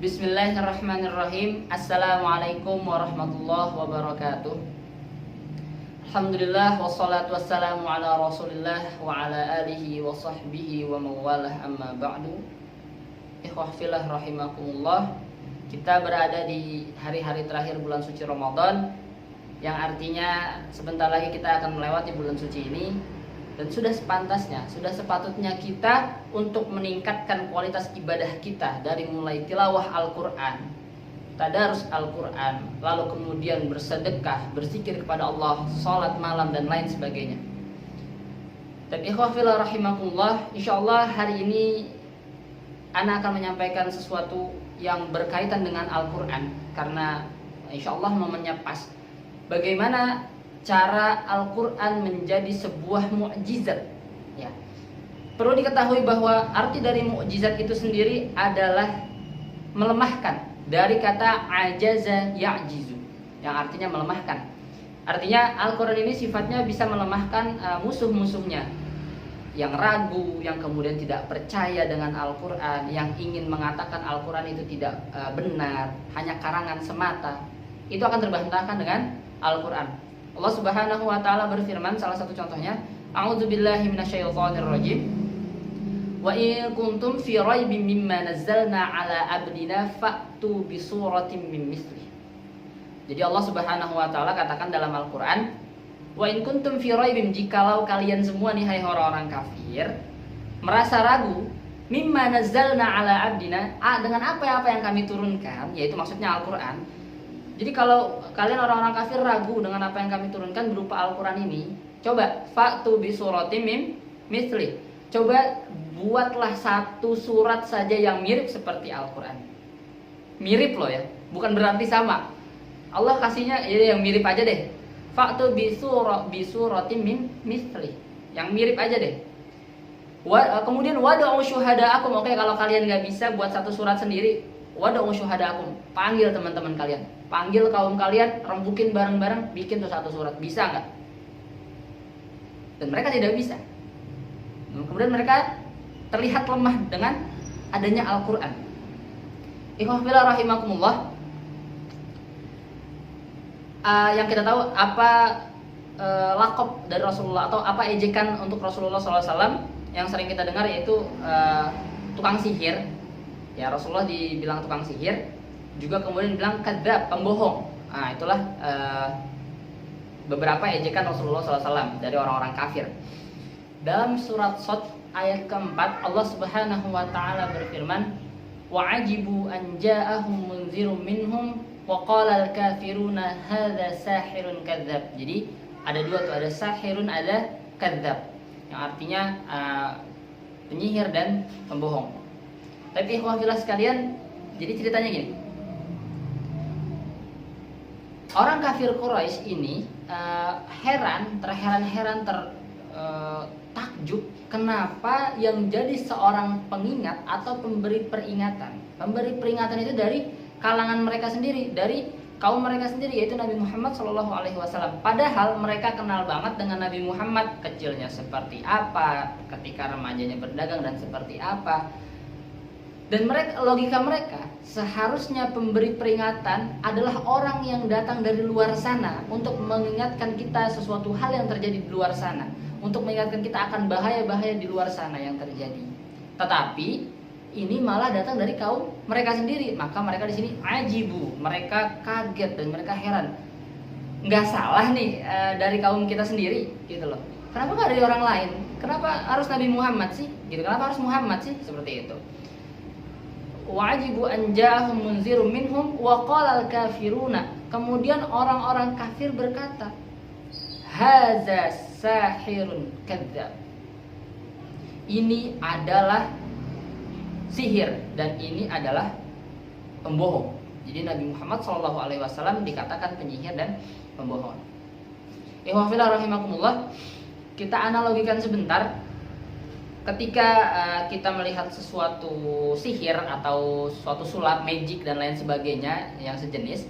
Bismillahirrahmanirrahim. Assalamualaikum warahmatullahi wabarakatuh. Alhamdulillah wassalatu wassalamu ala Rasulillah wa ala alihi wa sahbihi wa mawalah, amma ba'du. Ikhwah fillah rahimakumullah. Kita berada di hari-hari terakhir bulan suci Ramadan, yang artinya sebentar lagi kita akan melewati bulan suci ini. Dan sudah sepantasnya, sudah sepatutnya kita untuk meningkatkan kualitas ibadah kita, dari mulai tilawah Al-Quran, tadarus Al-Quran, lalu kemudian bersedekah, berzikir kepada Allah, sholat malam dan lain sebagainya. Dan ikhwah fillah rahimakumullah, insyaallah hari ini Ana akan menyampaikan sesuatu yang berkaitan dengan Al-Quran, karena insyaallah momennya pas. Bagaimana cara Al-Quran menjadi sebuah mukjizat, ya. Perlu diketahui bahwa arti dari mukjizat itu sendiri adalah melemahkan, dari kata ajaza ya'jizu, yang artinya melemahkan. Artinya Al-Quran ini sifatnya bisa melemahkan musuh-musuhnya yang ragu, yang kemudian tidak percaya dengan Al-Quran, yang ingin mengatakan Al-Quran itu tidak benar, hanya karangan semata. Itu akan terbantahkan dengan Al-Quran. Allah Subhanahu wa taala berfirman, salah satu contohnya, a'udzubillahi minasyaitonirrajim. Wa in kuntum fi raibin mimma nazzalna ala abdina fa'tu bi suratin min mislih. Jadi Allah Subhanahu wa taala katakan dalam Al-Qur'an, wa in kuntum fi raibin, jikalau kalian semua nih hai orang-orang kafir merasa ragu, mimma nazzalna ala abdina, dengan apa yang kami turunkan, yaitu maksudnya Al-Qur'an. Jadi kalau kalian orang-orang kafir ragu dengan apa yang kami turunkan berupa Al-Quran ini, coba fa'tu bi suratim min misli. Coba buatlah satu surat saja yang mirip seperti Al-Quran. Mirip loh ya, bukan berarti sama. Allah kasihnya ya yang mirip aja deh. Fa'tu bi suratim min misli. Yang mirip aja deh. Kemudian wad'u syuhada'akum. Oke, kalau kalian nggak bisa buat satu surat sendiri, wad'u syuhada'akum. Panggil teman-teman kalian. Panggil kaum kalian, rembukin bareng-bareng, bikin tuh satu surat. Bisa nggak? Dan mereka tidak bisa. Kemudian mereka terlihat lemah dengan adanya Al-Quran. Ikhwah fillah rahimakumullah. Yang kita tahu apa lakop dari Rasulullah, atau apa ejekan untuk Rasulullah SAW yang sering kita dengar, yaitu tukang sihir. Ya, Rasulullah dibilang tukang sihir, juga kemudian dibilang kadzab, pembohong. Nah, itulah beberapa ejekan Rasulullah SAW dari orang-orang kafir. Dalam surat Shad ayat keempat, Allah Subhanahu wa taala berfirman, wa ajibu an ja'ahum munzirun minhum wa qala al-kafiruna hadza sahirun kadzab. Jadi ada dua tuh, ada sahirun, ada kadzab, yang artinya penyihir dan pembohong. Tapi ikhwah fillah sekalian, jadi ceritanya gini. Orang kafir Quraisy ini takjub kenapa yang jadi seorang pengingat atau pemberi peringatan. Pemberi peringatan itu dari kalangan mereka sendiri, dari kaum mereka sendiri, yaitu Nabi Muhammad SAW. Padahal mereka kenal banget dengan Nabi Muhammad, kecilnya seperti apa, ketika remajanya berdagang dan seperti apa. Dan logika mereka, seharusnya pemberi peringatan adalah orang yang datang dari luar sana untuk mengingatkan kita sesuatu hal yang terjadi di luar sana, untuk mengingatkan kita akan bahaya-bahaya di luar sana yang terjadi. Tetapi ini malah datang dari kaum mereka sendiri, maka mereka di sini ajibu, mereka kaget dan mereka heran. Nggak salah nih dari kaum kita sendiri, gitu loh. Kenapa nggak dari orang lain? Kenapa harus Nabi Muhammad sih? Gitu. Kenapa harus Muhammad sih? Seperti itu. Wajibu an ja'ahum munzirun minhum wa qala al-kafiruna. Kemudian orang-orang kafir berkata, hadza sahirun kadzab. Ini adalah sihir dan ini adalah pembohong. Jadi Nabi Muhammad SAW dikatakan penyihir dan pembohong. Ikhwah fillah rahimakumullah, kita analogikan sebentar. Ketika kita melihat sesuatu sihir atau suatu sulap, magic dan lain sebagainya yang sejenis,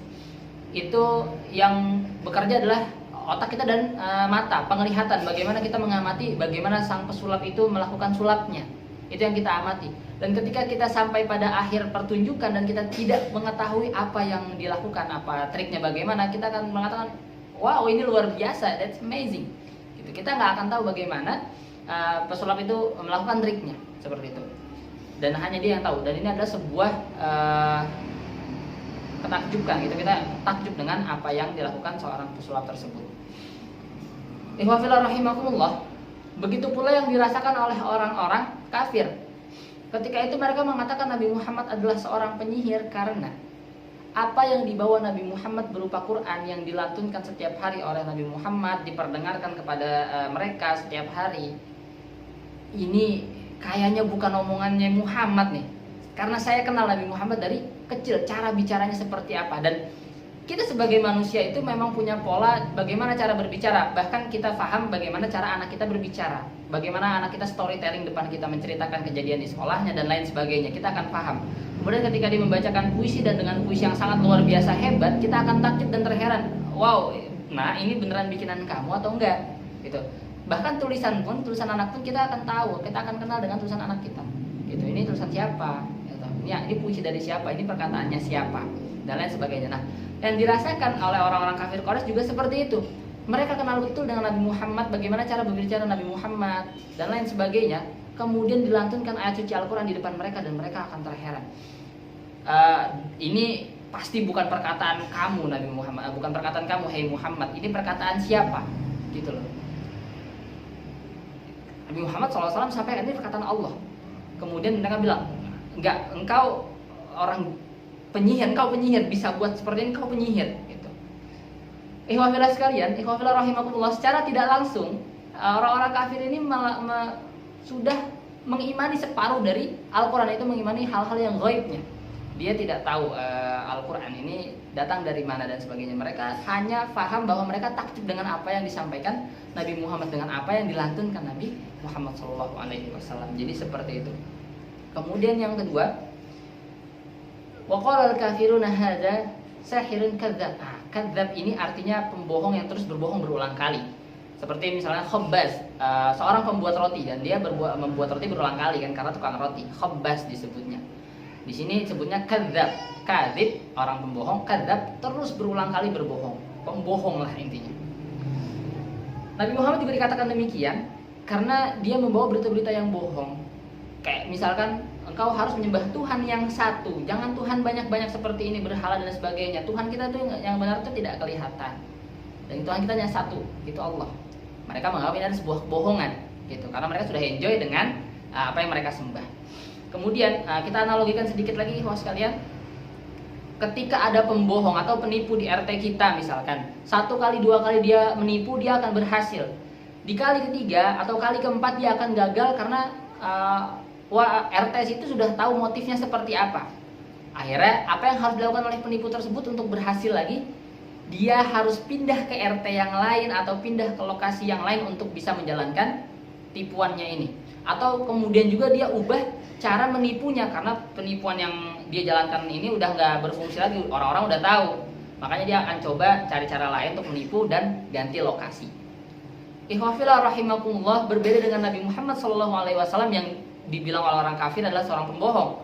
itu yang bekerja adalah otak kita dan mata, penglihatan. Bagaimana kita mengamati bagaimana sang pesulap itu melakukan sulapnya. Itu yang kita amati. Dan ketika kita sampai pada akhir pertunjukan dan kita tidak mengetahui apa yang dilakukan, apa triknya bagaimana, kita akan mengatakan, wow ini luar biasa, that's amazing. Gitu. Kita nggak akan tahu bagaimana pesulap itu melakukan triknya seperti itu. Dan hanya dia yang tahu. Dan ini adalah sebuah ketakjuban. Gitu. Kita takjub dengan apa yang dilakukan seorang pesulap tersebut. Ikhwah fillah rahimakumullah. Begitu pula yang dirasakan oleh orang-orang kafir. Ketika itu mereka mengatakan Nabi Muhammad adalah seorang penyihir karena apa yang dibawa Nabi Muhammad berupa Quran yang dilantunkan setiap hari oleh Nabi Muhammad, diperdengarkan kepada mereka setiap hari. Ini kayaknya bukan omongannya Muhammad nih. Karena saya kenal Nabi Muhammad dari kecil, cara bicaranya seperti apa. Dan kita sebagai manusia itu memang punya pola bagaimana cara berbicara. Bahkan kita paham bagaimana cara anak kita berbicara, bagaimana anak kita storytelling depan kita, menceritakan kejadian di sekolahnya dan lain sebagainya. Kita akan paham. Kemudian ketika dia membacakan puisi dan dengan puisi yang sangat luar biasa hebat, kita akan takjub dan terheran. Wow, nah ini beneran bikinan kamu atau enggak? Gitu. Bahkan tulisan anak pun kita akan tahu, kita akan kenal dengan tulisan anak kita. Gitu. Ini tulisan siapa? Gitu. Ini puisi dari siapa? Ini perkataannya siapa? Dan lain sebagainya. Nah, yang dirasakan oleh orang-orang kafir Quraisy juga seperti itu. Mereka kenal betul dengan Nabi Muhammad, bagaimana cara berbicara Nabi Muhammad dan lain sebagainya. Kemudian dilantunkan ayat suci Al-Quran di depan mereka dan mereka akan terheran. Ini pasti bukan perkataan kamu Nabi Muhammad, bukan perkataan kamu hai Muhammad. Ini perkataan siapa? Gitu loh. Nabi Muhammad SAW sampaikan ini perkataan Allah. Kemudian mereka bilang, enggak, engkau orang penyihir, engkau penyihir, bisa buat seperti ini, engkau penyihir gitu. Ikhwah fillah sekalian, ikhwah fillah rahimakumullah, secara tidak langsung orang-orang kafir ini sudah mengimani separuh dari Al-Quran, itu mengimani hal-hal yang gaibnya. Dia tidak tahu Al-Quran ini datang dari mana dan sebagainya. Mereka hanya paham bahwa mereka takjub dengan apa yang disampaikan Nabi Muhammad, dengan apa yang dilantunkan Nabi Muhammad SAW. Jadi seperti itu. Kemudian yang kedua, waqala al-kafiruna hadza sahirun kadzdzab. Kadzdzab ini artinya pembohong yang terus berbohong berulang kali. Seperti misalnya Khabbaz, seorang pembuat roti dan dia membuat roti berulang kali kan karena tukang roti. Khabbaz disebutnya. Di sini disebutnya kadzdzab. Kadzib orang pembohong, kadzdzab terus berulang kali berbohong. Pembohong lah intinya. Nabi Muhammad juga dikatakan demikian karena dia membawa berita-berita yang bohong. Kayak misalkan engkau harus menyembah Tuhan yang satu, jangan Tuhan banyak-banyak seperti ini, berhala dan sebagainya. Tuhan kita tuh yang benar itu tidak kelihatan. Dan Tuhan kita hanya satu, itu Allah. Mereka menganggap ini adalah sebuah kebohongan, gitu. Karena mereka sudah enjoy dengan apa yang mereka sembah. Kemudian kita analogikan sedikit lagi, ikhwas sekalian. Ketika ada pembohong atau penipu di RT kita misalkan, 1 kali 2 kali dia menipu, dia akan berhasil. Di kali ketiga atau kali keempat dia akan gagal karena RT itu sudah tahu motifnya seperti apa. Akhirnya apa yang harus dilakukan oleh penipu tersebut untuk berhasil lagi? Dia harus pindah ke RT yang lain atau pindah ke lokasi yang lain untuk bisa menjalankan tipuannya ini. Atau kemudian juga dia ubah cara menipunya karena penipuan yang dia jalankan ini udah nggak berfungsi lagi, orang-orang udah tahu. Makanya dia akan coba cari cara lain untuk menipu dan ganti lokasi. Ikhwah fillah rahimakumullah, berbeda dengan Nabi Muhammad SAW yang dibilang oleh orang kafir adalah seorang pembohong.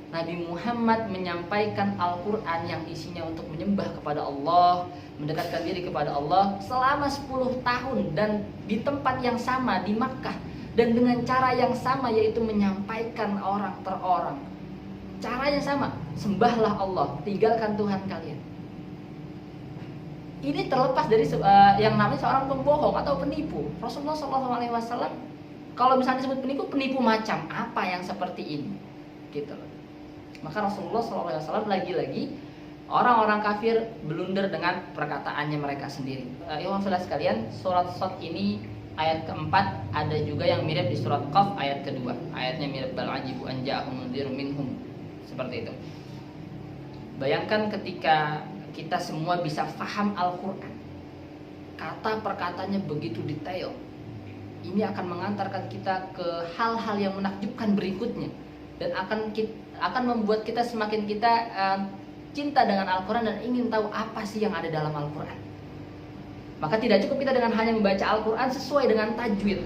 Nabi Muhammad menyampaikan Al-Quran yang isinya untuk menyembah kepada Allah, mendekatkan diri kepada Allah selama 10 tahun dan di tempat yang sama di Makkah, dan dengan cara yang sama, yaitu menyampaikan orang per orang. Caranya sama, sembahlah Allah, tinggalkan Tuhan kalian. Ini terlepas dari yang namanya seorang pembohong atau penipu. Rasulullah SAW kalau misalnya disebut penipu macam apa yang seperti ini, gitu loh. Maka Rasulullah SAW lagi-lagi orang-orang kafir blunder dengan perkataannya mereka sendiri. Ikhwan fillah sekalian, surat Shad ini ayat keempat, ada juga yang mirip di surat Qaf ayat kedua. Ayatnya mirip, bal ajibu an ja'ahum mundhirun minhum. Seperti itu. Bayangkan ketika kita semua bisa faham Al-Quran, kata perkataannya begitu detail, ini akan mengantarkan kita ke hal-hal yang menakjubkan berikutnya, dan akan membuat kita semakin cinta dengan Al-Quran dan ingin tahu apa sih yang ada dalam Al-Quran. Maka tidak cukup kita dengan hanya membaca Al-Quran sesuai dengan tajwid.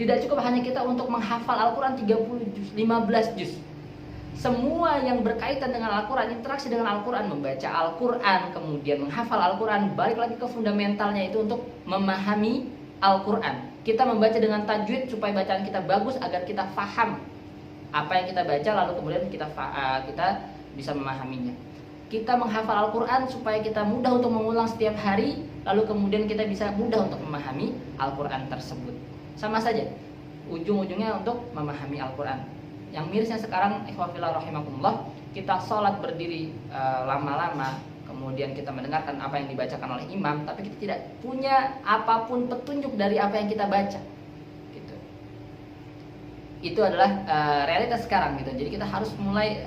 Tidak cukup hanya kita untuk menghafal Al-Quran 30 juz, 15 juz. Semua yang berkaitan dengan Al-Quran, interaksi dengan Al-Quran, membaca Al-Quran, kemudian menghafal Al-Quran, balik lagi ke fundamentalnya itu untuk memahami Al-Quran. Kita membaca dengan tajwid supaya bacaan kita bagus agar kita faham apa yang kita baca, lalu kemudian kita bisa memahaminya. Kita menghafal Al-Quran supaya kita mudah untuk mengulang setiap hari, lalu kemudian kita bisa mudah untuk memahami Al-Quran tersebut. Sama saja, ujung-ujungnya untuk memahami Al-Quran. Yang mirisnya sekarang, ikhwafillah rahimakumullah, kita sholat berdiri lama-lama, kemudian kita mendengarkan apa yang dibacakan oleh imam, tapi kita tidak punya apapun petunjuk dari apa yang kita baca. Gitu. Itu adalah realitas sekarang gitu. Jadi kita harus mulai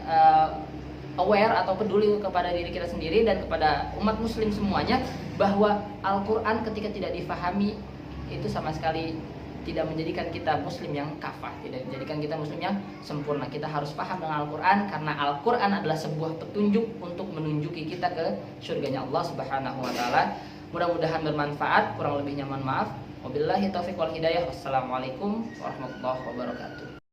aware atau peduli kepada diri kita sendiri dan kepada umat muslim semuanya, bahwa Al-Quran ketika tidak difahami itu sama sekali tidak menjadikan kita muslim yang kafah, tidak menjadikan kita muslim yang sempurna. Kita harus paham dengan Al-Quran, karena Al-Quran adalah sebuah petunjuk untuk menunjuki kita ke surganya Allah Subhanahu wa Ta'ala. Mudah-mudahan bermanfaat, kurang lebihnya mohon maaf. Wabillahi taufiq wal hidayah. Wassalamualaikum warahmatullahi wabarakatuh.